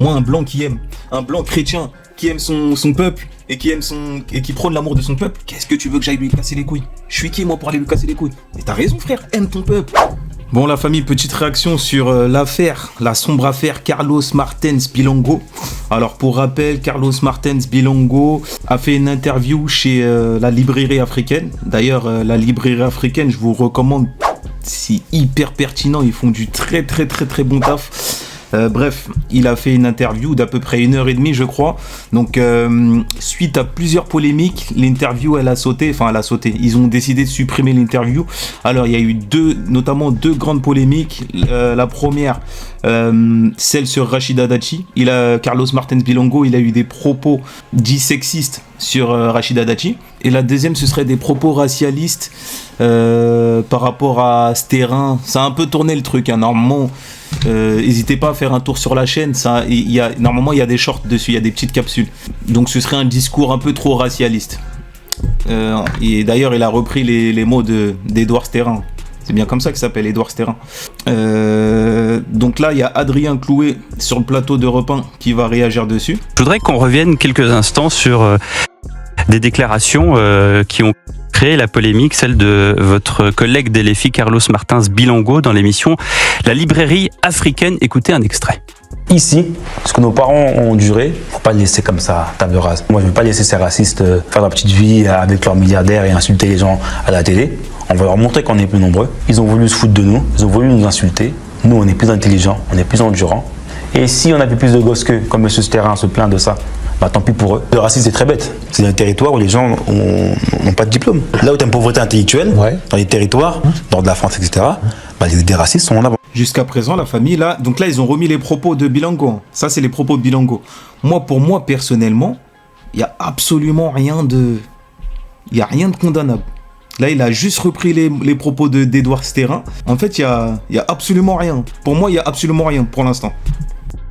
Moi, un blanc chrétien qui aime son peuple et qui prône l'amour de son peuple, qu'est-ce que tu veux que j'aille lui casser les couilles? Je suis qui, moi, pour aller lui casser les couilles? Mais t'as raison, frère, aime ton peuple. Bon, la famille, petite réaction sur l'affaire, la sombre affaire Carlos Martens Bilongo. Alors, pour rappel, Carlos Martens Bilongo a fait une interview chez la librairie africaine. D'ailleurs, la librairie africaine, je vous recommande, c'est hyper pertinent, ils font du très bon taf. Bref, il a fait une interview d'à peu près 1h30, je crois. Donc, suite à plusieurs polémiques, l'interview, elle a sauté. Ils ont décidé de supprimer l'interview. Alors, il y a eu notamment deux grandes polémiques. La première, celle sur Rachida Dati. Carlos Martens Bilongo, il a eu des propos dits sexistes sur Rachida Dati. Et la deuxième, ce serait des propos racialistes par rapport à Sterrin. Ça a un peu tourné le truc, hein. Normalement, n'hésitez pas à faire un tour sur la chaîne. Normalement, il y a des shorts dessus, il y a des petites capsules. Donc, ce serait un discours un peu trop racialiste. Et d'ailleurs, il a repris les mots d'Edouard Sterrin. C'est bien comme ça qu'il s'appelle, Edouard Sterrin. Donc là, il y a Adrien Clouet sur le plateau d'Europe 1 qui va réagir dessus. Je voudrais qu'on revienne quelques instants sur des déclarations qui ont créé la polémique, celle de votre collègue d'LFI Carlos Martens Bilongo dans l'émission La librairie africaine. Écoutez un extrait. Ici, ce que nos parents ont enduré, faut pas le laisser comme ça, table rase. Moi, je veux pas laisser ces racistes faire leur petite vie avec leurs milliardaires et insulter les gens à la télé. On va leur montrer qu'on est plus nombreux. Ils ont voulu se foutre de nous, ils ont voulu nous insulter. Nous, on est plus intelligents, on est plus endurants. Et si on avait plus de gosses qu'eux, comme M. Sterrin se plaint de ça, bah tant pis pour eux. Le racisme, c'est très bête. C'est un territoire où les gens n'ont pas de diplôme. Là où tu as une pauvreté intellectuelle, dans les territoires, nord de la France, etc., bah, les racistes sont en avant. Jusqu'à présent, la famille, là, donc là, ils ont remis les propos de Bilongo. Ça, c'est les propos de Bilongo. Pour moi, personnellement, il n'y a absolument rien de condamnable. Là, il a juste repris les propos d'Edouard Sterrin. En fait, il y a absolument rien. Pour moi, il y a absolument rien pour l'instant.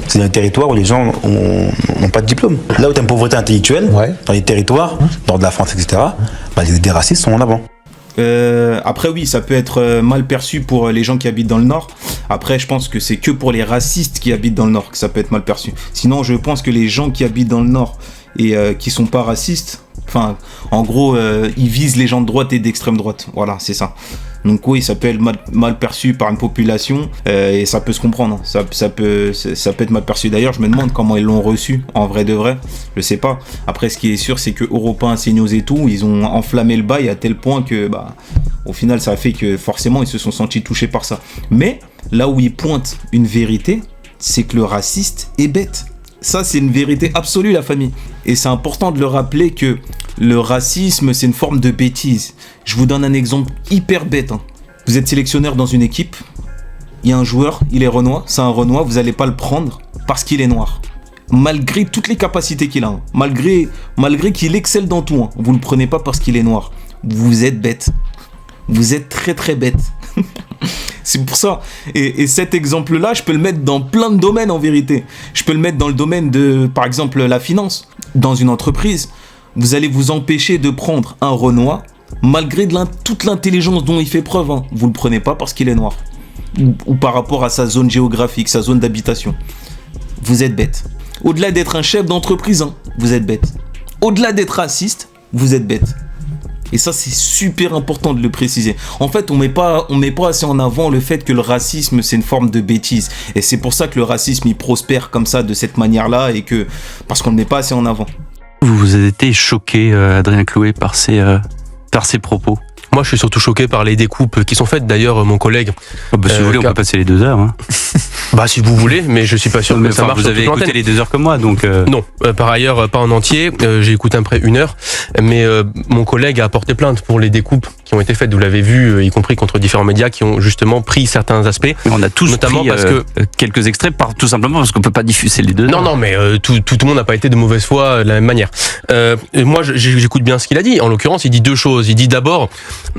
C'est un territoire où les gens n'ont pas de diplôme. Là où tu as une pauvreté intellectuelle, dans les territoires, nord de la France, etc., bah, les racistes sont en avant. Après oui, ça peut être mal perçu pour les gens qui habitent dans le Nord. Après, je pense que c'est que pour les racistes qui habitent dans le Nord que ça peut être mal perçu. Sinon, je pense que les gens qui habitent dans le Nord et qui sont pas racistes, enfin, en gros, ils visent les gens de droite et d'extrême droite. Voilà, c'est ça. Donc oui, ça peut être mal perçu par une population et ça peut se comprendre. Ça peut être mal perçu. D'ailleurs, je me demande comment ils l'ont reçu en vrai de vrai. Je sais pas. Après, ce qui est sûr, c'est que Europe 1, CNews et tout, ils ont enflammé le bail à tel point que, au final, ça a fait que forcément, ils se sont sentis touchés par ça. Mais là où ils pointent une vérité, c'est que le raciste est bête. Ça, c'est une vérité absolue, la famille. Et c'est important de le rappeler que le racisme, c'est une forme de bêtise. Je vous donne un exemple hyper bête. Vous êtes sélectionneur dans une équipe. Il y a un joueur, il est renois. C'est un renois, vous n'allez pas le prendre parce qu'il est noir. Malgré toutes les capacités qu'il a. Malgré qu'il excelle dans tout. Vous ne le prenez pas parce qu'il est noir. Vous êtes bête. Vous êtes très bête. C'est pour ça. Et cet exemple-là, je peux le mettre dans plein de domaines en vérité. Je peux le mettre dans le domaine de, par exemple, la finance. Dans une entreprise, vous allez vous empêcher de prendre un Renoir malgré toute l'intelligence dont il fait preuve. Vous ne le prenez pas parce qu'il est noir. Ou par rapport à sa zone géographique, sa zone d'habitation. Vous êtes bête. Au-delà d'être un chef d'entreprise, vous êtes bête. Au-delà d'être raciste, vous êtes bête. Et ça, c'est super important de le préciser. En fait, on met pas assez en avant le fait que le racisme, c'est une forme de bêtise. Et c'est pour ça que le racisme, il prospère comme ça, de cette manière-là, parce qu'on ne le met pas assez en avant. Vous avez été choqué, Adrien Clouet, par ces propos? Moi, je suis surtout choqué par les découpes qui sont faites. D'ailleurs, mon collègue... si vous voulez, on peut passer les 2 heures. Si vous voulez, mais je suis pas sûr que ça marche. Vous avez écouté les 2 heures comme moi, donc... Non, par ailleurs, pas en entier. J'ai écouté à peu près 1 heure. Mais mon collègue a porté plainte pour les découpes qui ont été faites. Vous l'avez vu, y compris contre différents médias qui ont justement pris certains aspects. On a tous notamment pris parce que quelques extraits, tout simplement parce qu'on peut pas diffuser les 2 heures. Non, mais tout le monde n'a pas été de mauvaise foi de la même manière. Moi, j'écoute bien ce qu'il a dit. En l'occurrence, il dit 2 choses. Il dit d'abord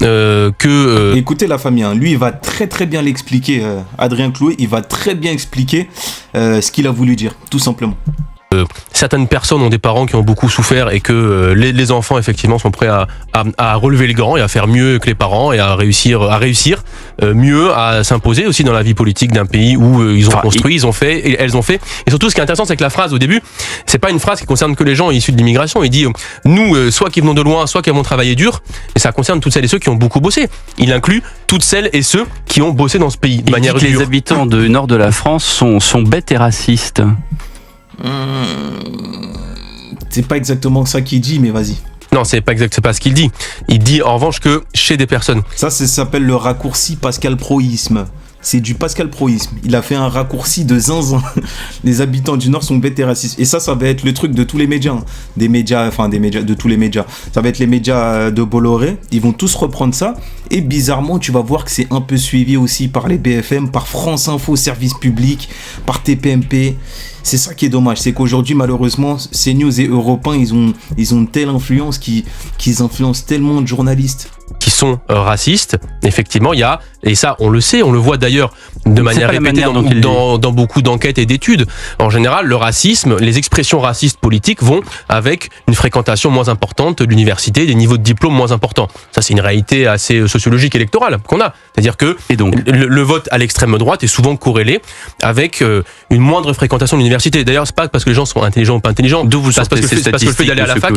que... Écoutez la famille, lui, il va très bien l'expliquer. Adrien Clouet, il va très bien expliquer ce qu'il a voulu dire, tout simplement. certaines personnes ont des parents qui ont beaucoup souffert et que les enfants effectivement sont prêts à relever le gant et à faire mieux que les parents et à réussir mieux à s'imposer aussi dans la vie politique d'un pays où ils ont construit, ils ont fait et elles ont fait. Et surtout, ce qui est intéressant, c'est que la phrase au début, c'est pas une phrase qui concerne que les gens issus de l'immigration. Il dit nous, soit qui venons de loin, soit qui avons travaillé dur, et ça concerne toutes celles et ceux qui ont beaucoup bossé. Il inclut toutes celles et ceux qui ont bossé dans ce pays de manière dure. Les habitants du nord de la France sont bêtes et racistes. C'est pas exactement ça qu'il dit, mais vas-y. Non, c'est pas ce qu'il dit. Il dit en revanche que chez des personnes. Ça s'appelle le raccourci Pascal Proïsme. C'est du Pascal Proïsme. Il a fait un raccourci de zinzin. Les habitants du Nord sont bêtes et racistes. Et ça va être le truc de tous les médias. Des médias, de tous les médias. Ça va être les médias de Bolloré. Ils vont tous reprendre ça. Et bizarrement, tu vas voir que c'est un peu suivi aussi par les BFM, par France Info, Service Public, par TPMP. C'est ça qui est dommage, c'est qu'aujourd'hui, malheureusement, CNews et Europe 1, ils ont une telle influence qu'ils influencent tellement de journalistes. Qui sont racistes, effectivement, il y a, et ça on le sait, on le voit d'ailleurs de manière répétée dans beaucoup d'enquêtes et d'études. En général, le racisme, les expressions racistes politiques vont avec une fréquentation moins importante de l'université, des niveaux de diplôme moins importants. Ça, c'est une réalité assez sociologique électorale qu'on a. C'est-à-dire que le vote à l'extrême droite est souvent corrélé avec une moindre fréquentation de l'université. D'ailleurs, c'est pas parce que les gens sont intelligents ou pas intelligents. D'où vous sortez ces statistiques? Parce que le fait d'aller à la fac,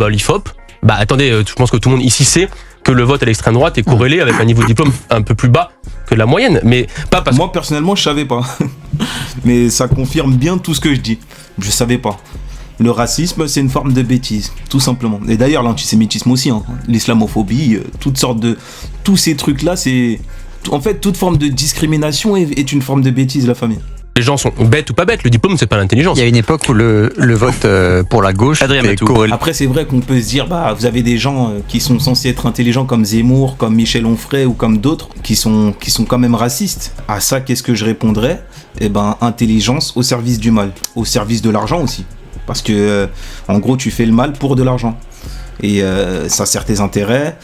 l'IFOP, attendez, je pense que tout le monde ici sait que le vote à l'extrême droite est corrélé avec un niveau de diplôme un peu plus bas que la moyenne, mais pas parce que... Moi, personnellement, je savais pas. Mais ça confirme bien tout ce que je dis. Je savais pas. Le racisme, c'est une forme de bêtise, tout simplement. Et d'ailleurs, l'antisémitisme aussi, hein. L'islamophobie, toutes sortes de... Tous ces trucs-là, c'est... En fait, toute forme de discrimination est une forme de bêtise, la famille. Les gens sont bêtes ou pas bêtes, le diplôme c'est pas l'intelligence. Il y a une époque où le vote pour la gauche était corrélé. Après c'est vrai qu'on peut se dire vous avez des gens qui sont censés être intelligents comme Zemmour, comme Michel Onfray ou comme d'autres qui sont quand même racistes. À ça qu'est-ce que je répondrais ? Intelligence au service du mal, au service de l'argent aussi. Parce que en gros tu fais le mal pour de l'argent. Et ça sert tes intérêts.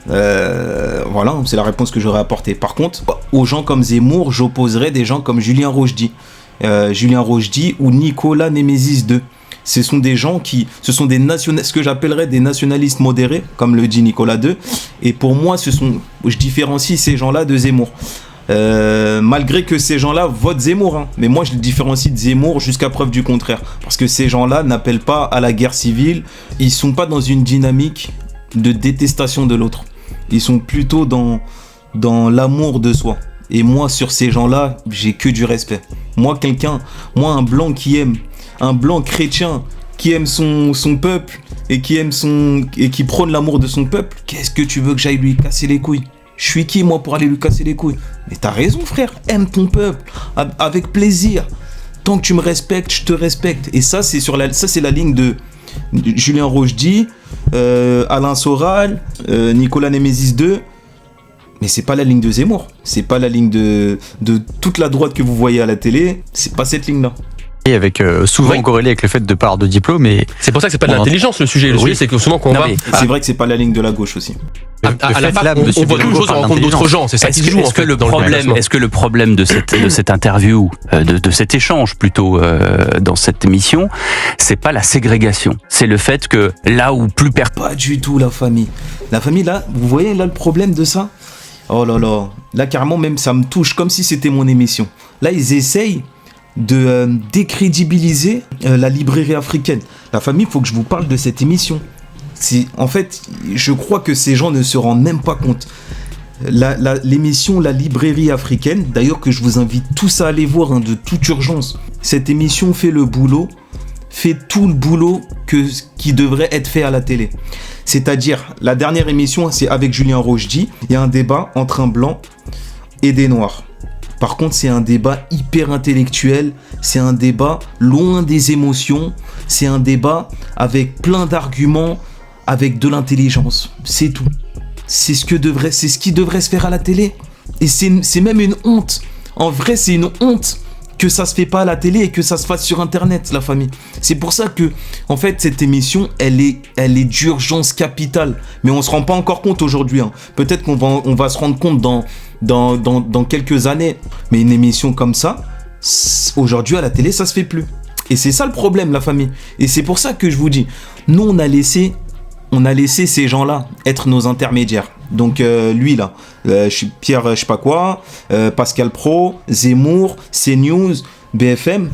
Voilà, c'est la réponse que j'aurais apportée. Par contre, aux gens comme Zemmour, j'opposerais des gens comme Julien Rochdy ou Nicolas Némésis II. Ce sont des gens ce que j'appellerais des nationalistes modérés, comme le dit Nicolas II. Et pour moi, je différencie ces gens-là de Zemmour. Malgré que ces gens-là votent Zemmour, hein. Mais moi je le différencie de Zemmour jusqu'à preuve du contraire. Parce que ces gens-là n'appellent pas à la guerre civile. Ils sont pas dans une dynamique de détestation de l'autre. Ils sont plutôt dans l'amour de soi. Et moi, sur ces gens-là, j'ai que du respect. Moi, un blanc un blanc chrétien qui aime son peuple et qui prône l'amour de son peuple, qu'est-ce que tu veux que j'aille lui casser les couilles ? Je suis qui, moi, pour aller lui casser les couilles ? Mais t'as raison, frère. Aime ton peuple avec plaisir. Tant que tu me respectes, je te respecte. Et ça, c'est la ligne de Julien Rochdy, Alain Soral, Nicolas Némésis II, mais c'est pas la ligne de Zemmour, c'est pas la ligne de toute la droite que vous voyez à la télé, c'est pas cette ligne là. Et avec souvent corrélé avec le fait de pas avoir de diplôme. Et c'est pour ça que c'est pas de l'intelligence le sujet. Le sujet c'est que souvent qu'on c'est vrai que c'est pas la ligne de la gauche aussi. À la fac, on voit toujours choses en rencontre d'autres gens. C'est ça qui se joue en fait. Est-ce que le problème de cette interview, de cet échange plutôt dans cette émission, c'est pas la ségrégation, c'est le fait que là où plus pas du tout la famille là, vous voyez là le problème de ça. Oh là là, là carrément même ça me touche comme si c'était mon émission. Là ils essayent de décrédibiliser la librairie africaine. La famille, il faut que je vous parle de cette émission. En fait, je crois que ces gens ne se rendent même pas compte. L'émission La librairie africaine, d'ailleurs que je vous invite tous à aller voir de toute urgence. Cette émission fait tout le boulot qui devrait être fait à la télé. C'est-à-dire, la dernière émission, c'est avec Julien Rochdy. Il y a un débat entre un blanc et des noirs. Par contre, c'est un débat hyper intellectuel, c'est un débat loin des émotions, c'est un débat avec plein d'arguments, avec de l'intelligence. C'est tout. C'est ce qui devrait se faire à la télé. Et c'est même une honte. En vrai, c'est une honte que ça se fait pas à la télé et que ça se fasse sur Internet, la famille. C'est pour ça que, en fait, cette émission, elle est d'urgence capitale. Mais on se rend pas encore compte aujourd'hui, hein. Peut-être qu'on va se rendre compte dans quelques années. Mais une émission comme ça, aujourd'hui à la télé, ça se fait plus. Et c'est ça le problème, la famille. Et c'est pour ça que je vous dis, nous on a laissé ces gens-là être nos intermédiaires. Donc lui là, Pierre je sais pas quoi, Pascal Pro, Zemmour, CNews, BFM,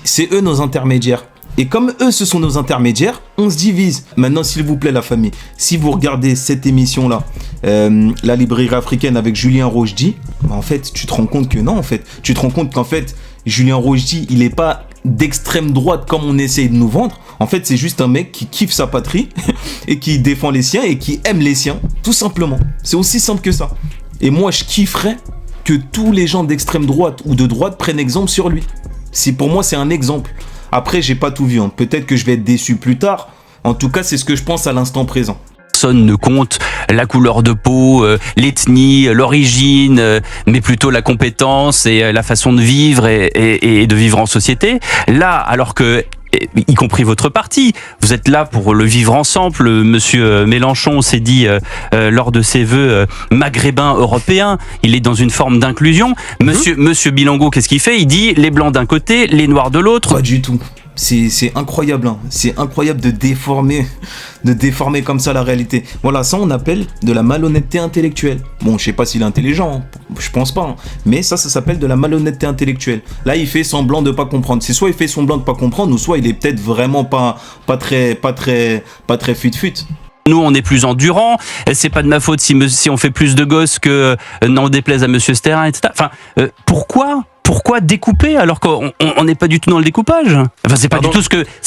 c'est eux nos intermédiaires. Et comme eux ce sont nos intermédiaires, on se divise. Maintenant s'il vous plaît la famille, si vous regardez cette émission-là, la librairie africaine avec Julien Rochdy, bah, en fait tu te rends compte que non en fait. Tu te rends compte qu'en fait Julien Rochdy il est pas d'extrême droite comme on essaye de nous vendre. En fait c'est juste un mec qui kiffe sa patrie et qui défend les siens et qui aime les siens, tout simplement. C'est aussi simple que ça. Et moi je kifferais que tous les gens d'extrême droite ou de droite prennent exemple sur lui. Pour moi c'est un exemple. Après, j'ai pas tout vu. Hein. Peut-être que je vais être déçu plus tard. En tout cas, c'est ce que je pense à l'instant présent. Personne ne compte la couleur de peau, l'ethnie, l'origine, mais plutôt la compétence et la façon de vivre et de vivre en société. Là, alors que, y compris votre parti, vous êtes là pour le vivre ensemble. Monsieur Mélenchon s'est dit lors de ses vœux maghrébin européen, il est dans une forme d'inclusion. Monsieur Bilango, qu'est-ce qu'il fait? Il dit les blancs d'un côté, les noirs de l'autre. Pas du tout. C'est incroyable, hein. C'est incroyable de déformer comme ça la réalité. Voilà, ça on appelle de la malhonnêteté intellectuelle. Bon, je sais pas s'il est intelligent, hein. Je pense pas, hein. Mais ça s'appelle de la malhonnêteté intellectuelle. Là, il fait semblant de pas comprendre. C'est soit il fait semblant de pas comprendre, ou soit il est peut-être vraiment pas très fut-fut. Nous, on est plus endurant. C'est pas de ma faute si on fait plus de gosses que n'en déplaise à Monsieur Sterin, etc. Enfin, pourquoi découper alors qu'on n'est pas du tout dans le découpage? Enfin, c'est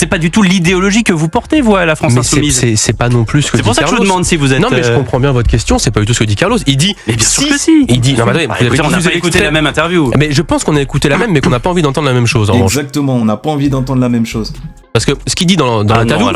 pas du tout l'idéologie que vous portez, vous, à la France Insoumise. C'est pas non plus ce que dit Carlos. C'est pour ça que je vous demande si vous êtes. Non, mais je comprends bien votre question. C'est pas du tout ce que dit Carlos. Il dit. Mais bien sûr que si. Il dit. Non, mais attendez, on n'a pas écouté la même interview. Mais je pense qu'on a écouté la même, mais qu'on n'a pas envie d'entendre la même chose. Exactement. On n'a pas envie d'entendre la même chose. Parce que ce qu'il dit dans l'interview,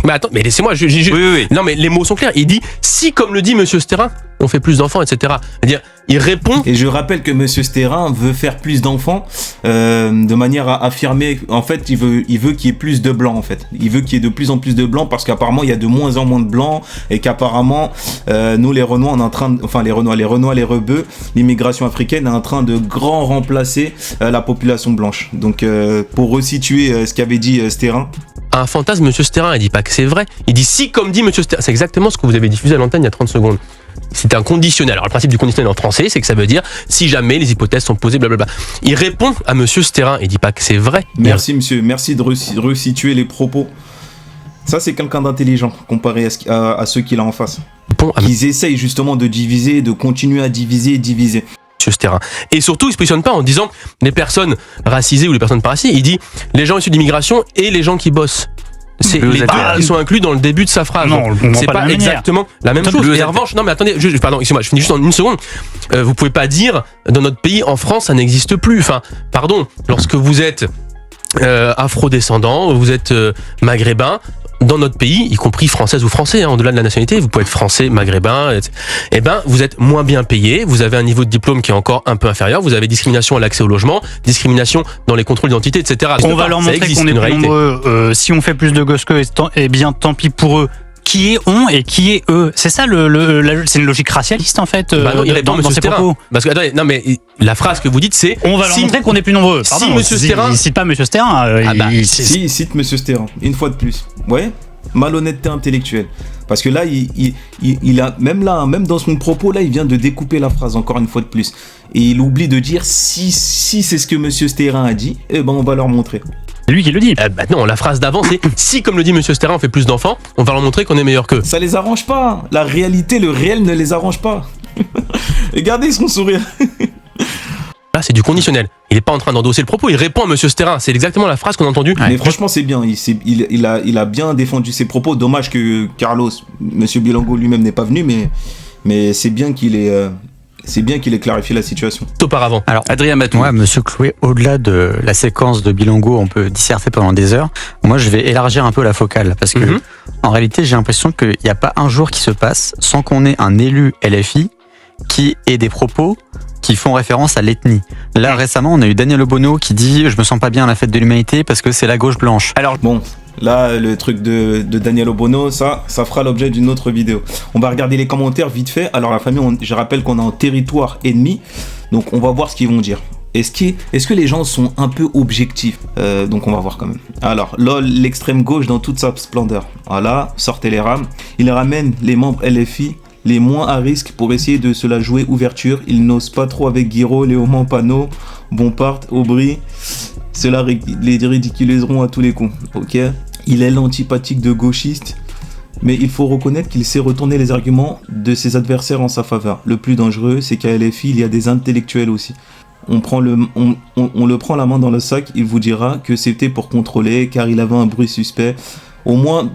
mais attends, mais laissez-moi, oui. Non, mais les mots sont clairs. Il dit, si comme le dit Monsieur Sterin, on fait plus d'enfants, etc. C'est-à-dire, il répond. Et je rappelle que Monsieur Sterin veut faire plus d'enfants de manière à affirmer. En fait, il veut qu'il y ait plus de blancs. En fait, il veut qu'il y ait de plus en plus de blancs parce qu'apparemment il y a de moins en moins de blancs et qu'apparemment nous les Renois on est en train les Rebeux, l'immigration africaine est en train de grand remplacer la population blanche. Donc pour resituer ce qu'avait dit Sterin. Un fantasme, Monsieur Sterin, il dit pas que c'est vrai. Il dit si, comme dit Monsieur Sterin, c'est exactement ce que vous avez diffusé à l'antenne il y a 30 secondes. C'est un conditionnel. Alors le principe du conditionnel en français, c'est que ça veut dire si jamais les hypothèses sont posées, blablabla. Il répond à Monsieur Sterin, il dit pas que c'est vrai. Merci monsieur, merci de resituer les propos. Ça c'est quelqu'un d'intelligent comparé à ceux qu'il a en face. Bon, ils essayent justement de diviser, de continuer à diviser et diviser. Monsieur Sterin. Et surtout, il se positionne pas en disant les personnes racisées ou les personnes pas racisées. Il dit les gens issus d'immigration et les gens qui bossent. Ils sont inclus dans le début de sa phrase. Non, c'est pas exactement la même chose. Et en revanche, non mais attendez, pardon, excusez-moi, je finis juste en une seconde. Vous pouvez pas dire dans notre pays, en France, ça n'existe plus. Enfin, pardon, lorsque vous êtes afro-descendant, vous êtes maghrébin, dans notre pays, y compris française ou français, hein, au-delà de la nationalité, vous pouvez être français, maghrébin, et ben vous êtes moins bien payé, vous avez un niveau de diplôme qui est encore un peu inférieur, vous avez discrimination à l'accès au logement, discrimination dans les contrôles d'identité, etc. On va leur montrer qu'on est plus nombreux. Si on fait plus de gosses qu'eux, eh bien tant pis pour eux. Qui est on et qui est eux? C'est ça c'est une logique racialiste en fait non, il répond dans ses propos. Parce que attendez, non mais la phrase que vous dites c'est on va leur montrer qu'on est plus nombreux. Pardon, si Monsieur Sterin, il cite pas Monsieur Sterin. Il cite Monsieur Sterin une fois de plus. Ouais, malhonnêteté intellectuelle. Parce que là, il a même dans son propos là, il vient de découper la phrase encore une fois de plus. Et il oublie de dire si c'est ce que Monsieur Sterin a dit, eh ben on va leur montrer. C'est lui qui le dit. Non, la phrase d'avant c'est si comme le dit Monsieur Sterin on fait plus d'enfants, on va leur montrer qu'on est meilleur qu'eux. Ça les arrange pas. La réalité, le réel ne les arrange pas. Regardez son sourire. Là, c'est du conditionnel. Il est pas en train d'endosser le propos, il répond à Monsieur Sterin. C'est exactement la phrase qu'on a entendue. Mais franchement, c'est bien. Il a bien défendu ses propos. Dommage que Carlos, Monsieur Bilango lui-même n'est pas venu, mais c'est bien qu'il ait clarifié la situation. Auparavant. Alors, Adrien Matou. Moi, Monsieur Clouet, au-delà de la séquence de Bilango, on peut disserter pendant des heures. Moi, je vais élargir un peu la focale parce que, en réalité, j'ai l'impression qu'il n'y a pas un jour qui se passe sans qu'on ait un élu LFI qui ait des propos qui font référence à l'ethnie. Là, récemment, on a eu Daniel Obono qui dit « Je me sens pas bien à la fête de l'humanité parce que c'est la gauche blanche ». Alors bon, là, le truc de Daniel Obono, ça fera l'objet d'une autre vidéo. On va regarder les commentaires vite fait. Alors la famille, je rappelle qu'on est en territoire ennemi, donc on va voir ce qu'ils vont dire. Est-ce que les gens sont un peu objectifs? Donc on va voir quand même. Alors, LOL, l'extrême gauche dans toute sa splendeur. Voilà, sortez les rames. Il ramène les membres LFI les moins à risque pour essayer de se la jouer ouverture. Il n'ose pas trop avec Guiraud, Léaumont, Panot, Bompard, Aubry. Cela les ridiculiseront à tous les coups. Ok. Il est l'antipathique de gauchiste, mais il faut reconnaître qu'il sait retourner les arguments de ses adversaires en sa faveur. Le plus dangereux, c'est qu'à LFI, il y a des intellectuels aussi. On le prend la main dans le sac, il vous dira que c'était pour contrôler, car il avait un bruit suspect. Au moins,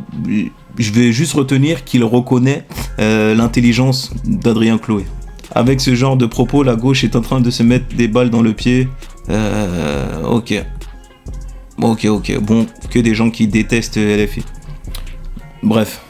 je vais juste retenir qu'il reconnaît l'intelligence d'Adrien Chloé. Avec ce genre de propos, la gauche est en train de se mettre des balles dans le pied. Ok. Bon, que des gens qui détestent LFI. Bref.